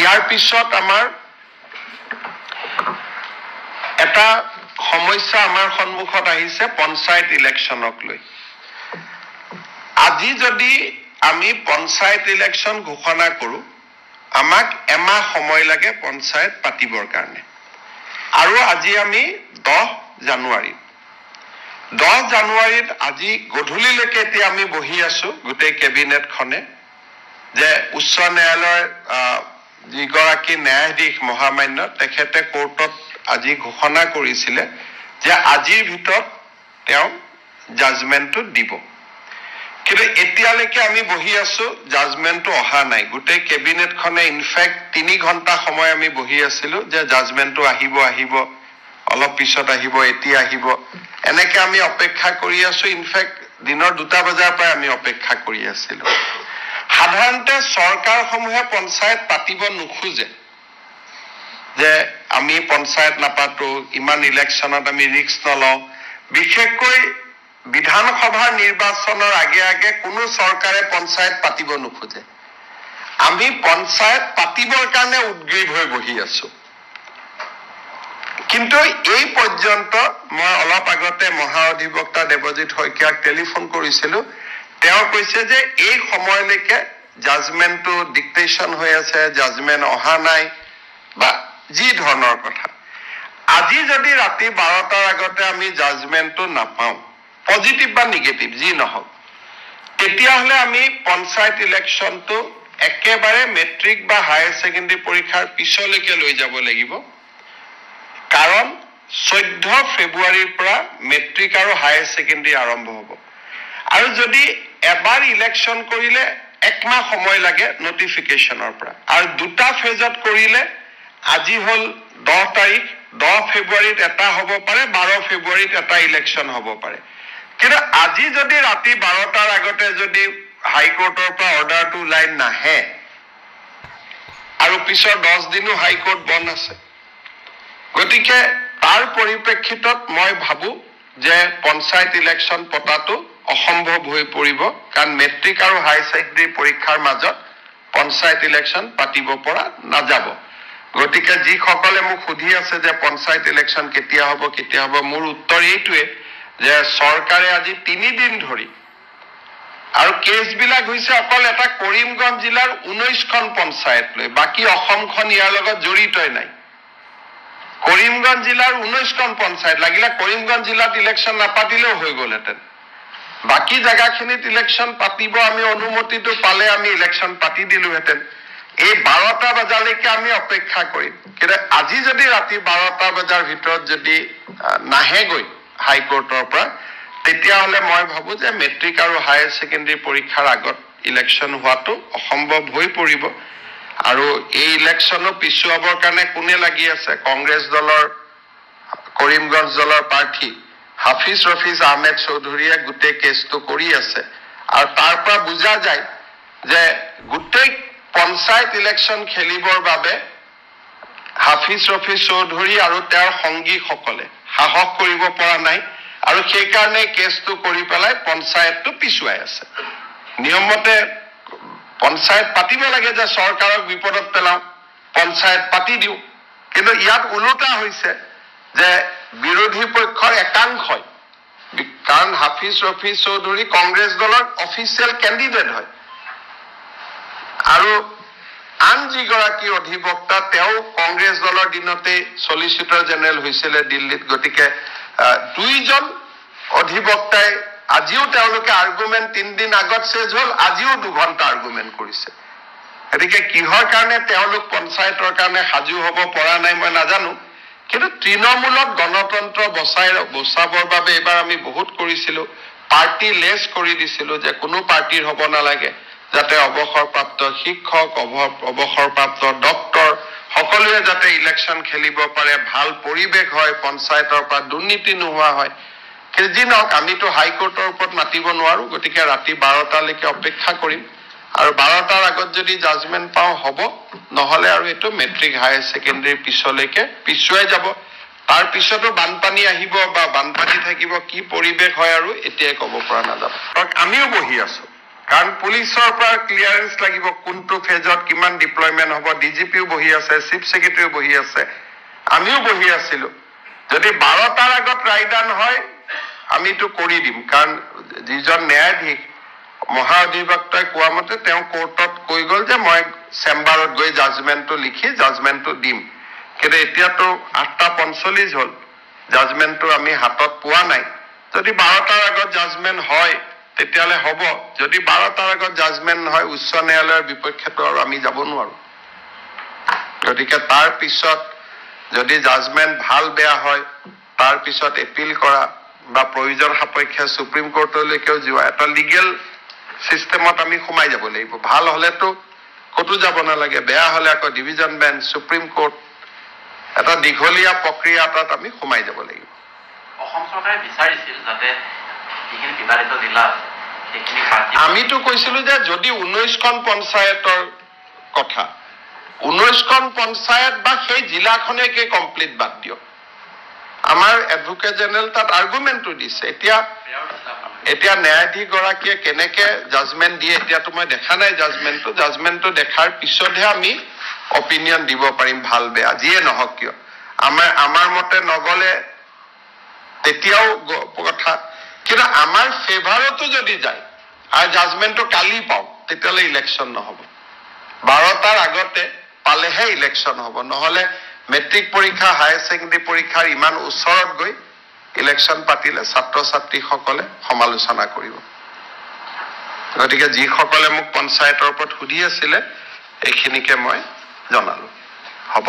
ইয়াৰ পিছত আমাৰ এটা সমস্যা আমাৰ সন্মুখত আহিছে পঞ্চায়ত ইলেকশ্যনক লৈ। আজি যদি আমি পঞ্চায়ত ইলেকশ্যন ঘোষণা কৰো, আমাক এমাহ সময় লাগে পঞ্চায়ত পাতিবৰ কাৰণে। আৰু আজি আমি 10 জানুৱাৰী 10 জানুৱাৰীত আজি গধূলিলৈকে এতিয়া আমি বহি আছো গোটেই কেবিনেটখনে, যে উচ্চ ন্যায়ালয়ৰ যিগৰাকী ন্যায়াধীশ মহামান্য তেখেতে কোৰ্টত আজি ঘোষণা কৰিছিলে যে আজিৰ ভিতৰত তেওঁ জাজমেণ্টটো দিব। কিন্তু এতিয়ালৈকে আমি বহি আছো, জাজমেণ্টটো অহা নাই। গোটেই কেবিনেটখনে ইনফেক্ট 3 ঘণ্টা সময় আমি বহি আছিলো যে জাজমেণ্টটো আহিব, অলপ পিছত আহিব, এতিয়া আহিব, এনেকে আমি অপেক্ষা কৰি আছো। ইনফেক্ট দিনৰ 2টা বজাৰ পৰা আমি অপেক্ষা কৰি আছিলো। সাধাৰণতে চৰকাৰসমূহে পঞ্চায়ত পাতিব নোখোজে, যে আমি পঞ্চায়ত নাপাতো, ইমান ইলেকশ্যনত আমি ৰিস্ক নলওঁ। বিশেষকৈ বিধানসভাৰ নিৰ্বাচনৰ আগে আগে কোনো চৰকাৰে পঞ্চায়ত পাতিব নোখোজে। আমি পঞ্চায়ত পাতিবৰ কাৰণে উদ্গ্ৰীৱ হৈ বহি আছো। কিন্তু এই পৰ্যন্ত মই অলপ আগতে মহাঅধিবক্তা দেৱজিৎ শইকীয়াক টেলিফোন কৰিছিলো। তেওঁ কৈছে যে এই সময়লৈকে জাজমেণ্টটো ডিক্টেশ্যন হৈ আছে, জাজমেণ্ট অহা নাই, বা যি ধৰণৰ কথা। আজি যদি ৰাতি 12টাৰ আগতে আমি জাজমেণ্টটো নাপাওঁ, পজিটিভ বা নিগেটিভ যি নহওক, তেতিয়াহ'লে আমি পঞ্চায়ত ইলেকশ্যনটো একেবাৰে মেট্ৰিক বা হায়াৰ ছেকেণ্ডেৰী পৰীক্ষাৰ পিছলৈকে লৈ যাব লাগিব। কাৰণ 14 ফেব্ৰুৱাৰীৰ পৰা মেট্ৰিক আৰু হায়াৰ ছেকেণ্ডেৰী আৰম্ভ হ'ব। আৰু যদি এবাৰ ইলেকশ্যন কৰিলে 1 মাহ সময় লাগে নটিফিকেশ্যনৰ পৰা, আৰু 2টা ফেজত কৰিলে আজি হ'ল 10 তাৰিখ, 10 ফেব্ৰুৱাৰীত এটা হ'ব পাৰে, 12 ফেব্ৰুৱাৰীত এটা ইলেকশ্যন হ'ব পাৰে। কিন্তু আজি যদি ৰাতি 12টাৰ আগতে যদি হাইকোৰ্টৰ পৰা অৰ্ডাৰটো ওলাই নাহে, আৰু পিছৰ 10 দিনো হাইকোৰ্ট বন্ধ আছে, গতিকে তাৰ পৰিপ্ৰেক্ষিতত মই ভাবো যে পঞ্চায়ত ইলেকশ্যন পতাটো অসম্ভৱ হৈ পৰিব। কাৰণ মেট্ৰিক আৰু হায়াৰ ছেকেণ্ডেৰী পৰীক্ষাৰ মাজত পঞ্চায়ত ইলেকশ্যন পাতিব পৰা নাযাব। গতিকে যিসকলে মোক সুধি আছে যে পঞ্চায়ত ইলেকশ্যন কেতিয়া হ'ব, মোৰ উত্তৰ এইটোৱে যে চৰকাৰে আজি 3 দিন ধৰি, আৰু কেছবিলাক হৈছে অকল এটা কৰিমগঞ্জ জিলাৰ 19খন পঞ্চায়ত লৈ, বাকী অসমখন ইয়াৰ লগত জড়িতই নাই। কৰিমগঞ্জ জিলাৰ 19খন পঞ্চায়ত, লাগিলে কৰিমগঞ্জ জিলাত ইলেকশ্যন নাপাতিলেও হৈ গ'লহেঁতেন, বাকী জেগাখিনিত ইলেকশ্যন পাতিব, আমি অনুমতিটো পালে আমি ইলেকশ্যন পাতি দিলোহেঁতেন। এই 12টা বজালৈকে আমি অপেক্ষা কৰিম। কিন্তু আজি যদি ৰাতি 12টা বজাৰ ভিতৰত যদি নাহেগৈ হাইকোৰ্টৰ পৰা, তেতিয়াহ'লে মই ভাবো যে মেট্ৰিক আৰু হায়াৰ ছেকেণ্ডেৰী পৰীক্ষাৰ আগত ইলেকশ্যন হোৱাটো অসম্ভৱ হৈ পৰিব। আৰু এই ইলেকশ্যনো পিছুৱাবৰ কাৰণে কোনে লাগি আছে? কংগ্ৰেছ দলৰ, কৰিমগঞ্জ দলৰ প্ৰাৰ্থী হাফিজ ৰফিজ আহমেদ চৌধুৰীয়ে গোটেই কেছটো কৰি আছে। আৰু তাৰ পৰা বুজা যায় যে গোটেই পঞ্চায়ত ইলেকশ্যন খেলিবৰ বাবে হাফিজ ৰফিজ চৌধুৰী আৰু তেওঁৰ সংগীসকলে সাহস কৰিব পৰা নাই, আৰু সেইকাৰণে কেছটো কৰি পেলাই পঞ্চায়তটো পিছুৱাই আছে। নিয়মমতে পঞ্চায়ত পাতিব লাগে যে চৰকাৰক বিপদত পেলাওঁ, পঞ্চায়ত পাতি দিওঁ। কিন্তু ইয়াত ওলোটা হৈছে যে বিৰোধী পক্ষৰ একাংশই, কাৰণ হাফিজ ৰফিজ চৌধুৰী কংগ্ৰেছ দলৰ অফিচিয়েল কেণ্ডিডেট হয়, আৰু আন যিগৰাকী অধিবক্তা তেওঁ কংগ্ৰেছ দলৰ দিনতে চলিচিটৰ জেনেৰেল হৈছিলে দিল্লীত। গতিকে 2জন অধিবক্তাই আজিও তেওঁলোকে আৰ্গুমেণ্ট 3 দিন আগত চেজ হ'ল, আজিও 2 ঘণ্টা আৰ্গুমেণ্ট কৰিছে। গতিকে কিহৰ কাৰণে তেওঁলোক পঞ্চায়তৰ কাৰণে সাজু হ'ব পৰা নাই মই নাজানো। কিন্তু তৃণমূলক গণতন্ত্ৰ বচাবৰ বাবে এইবাৰ আমি বহুত কৰিছিলো, পাৰ্টি লেছ কৰি দিছিলো, যে কোনো পাৰ্টিৰ হ'ব নালাগে, যাতে অৱসৰপ্ৰাপ্ত শিক্ষক, অৱসৰপ্ৰাপ্ত ডক্তৰ সকলোৱে যাতে ইলেকশ্যন খেলিব পাৰে, ভাল পৰিৱেশ হয়, পঞ্চায়তৰ পৰা দুৰ্নীতি নোহোৱা হয়। কিন্তু যি নহওক, আমিতো হাইকোৰ্টৰ ওপৰত মাতিব নোৱাৰো। গতিকে ৰাতি 12টালৈকে অপেক্ষা কৰিম, আৰু 12টাৰ আগত যদি জাজমেণ্ট পাওঁ হ'ব, নহ'লে আৰু এইটো মেট্ৰিক হায়াৰ ছেকেণ্ডেৰীৰ পিছলৈকে পিছুৱাই যাব। তাৰ পিছতো বানপানী আহিব বা বানপানী থাকিব, কি পৰিৱেশ হয় আৰু এতিয়াই ক'ব পৰা নাযাব। আমিও বহি আছো, কাৰণ পুলিচৰ পৰা ক্লিয়াৰেন্স লাগিব কোনটো ফেজত কিমান ডিপ্লয়মেন্ট হ'ব ডিজিপিও বহি আছে চিফ সেক্ৰেটাৰীও বহি আছে আমিও বহি আছিলো যদি 12টাৰ আগত ৰায়দান হয় আমিতো কৰি দিম কাৰণ যিজন ন্যায়াধীশ মহা অধিবক্তাই কোৱা মতে তেওঁ কোৰ্টত কৈ গ'ল যে মই চেম্বাৰত গৈ জাজমেন্টটো লিখি জাজমেন্টটো দিম কিন্তু এতিয়াতো 8:45 হ'ল জাজমেন্টটো আমি হাতত পোৱা নাই যদি 12টাৰ আগত জাজমেন্ট হয় তেতিয়ালে হ'ব যদি 12টাৰ আগত জাজমেন্ট নহয় উচ্চ ন্যায়ালয়ৰ বিপক্ষেতো আৰু আমি যাব নোৱাৰো গতিকে তাৰ পিছত যদি জাজমেন্ট ভাল বেয়া হয় তাৰ পিছত এপিল কৰা বা প্ৰয়োজন সাপেক্ষে সুপ্ৰিম কোৰ্টলৈকেও যোৱা এটা লিগেল সিস্টেমত আমি সোমাই যাব লাগিব ভাল হলেতো কতো যাব নালাগে বেয়া হলে আকৌ ডিভিজন বেঞ্চ সুপ্ৰিম কোৰ্ট এটা দীঘলীয়া প্ৰক্ৰিয়া এটাত আমি সোমাই যাব লাগিব অসম চৰকাৰে বিচাৰিছিল যাতে যিখিনি বিবাদিত জিলা সেইখিনি আমিতো কৈছিলো যে যদি 19খন পঞ্চায়তৰ কথা 19খন পঞ্চায়ত বা সেই জিলাখনেকে কমপ্লিট বাদ দিয়ক আমাৰ এডভোকেট জেনেৰেল তাত আৰ্গুমেন্টটো দিছে এতিয়া ন্যায়াধীশ গৰাকীয়ে কেনেকে জাজমেন্ট দিয়ে এতিয়াতো মই দেখা নাই জাজমেন্টটো দেখাৰ পিছতহে আমি অপিনিয়ন দিব পাৰিম ভাল বেয়া যিয়ে নহওক কিয় আমাৰ মতে নগলে তেতিয়াও কথা কিন্তু আমাৰ ফেভাৰতো যদি যায় আৰু জাজমেন্টটো কালি পাওঁ তেতিয়ালে ইলেকশ্যন নহব 12টাৰ আগতে পালেহে ইলেকশ্যন হ'ব নহলে মেট্ৰিক পৰীক্ষা হায়াৰ সেকেন্ডাৰী পৰীক্ষাৰ ইমান ওচৰত গৈ ইলেকশ্যন পাতিলে ছাত্ৰ ছাত্ৰীসকলে সমালোচনা কৰিব গতিকে যিসকলে মোক পঞ্চায়তৰ ওপৰত সুধি আছিলে এইখিনিকে মই জনালো হ'ব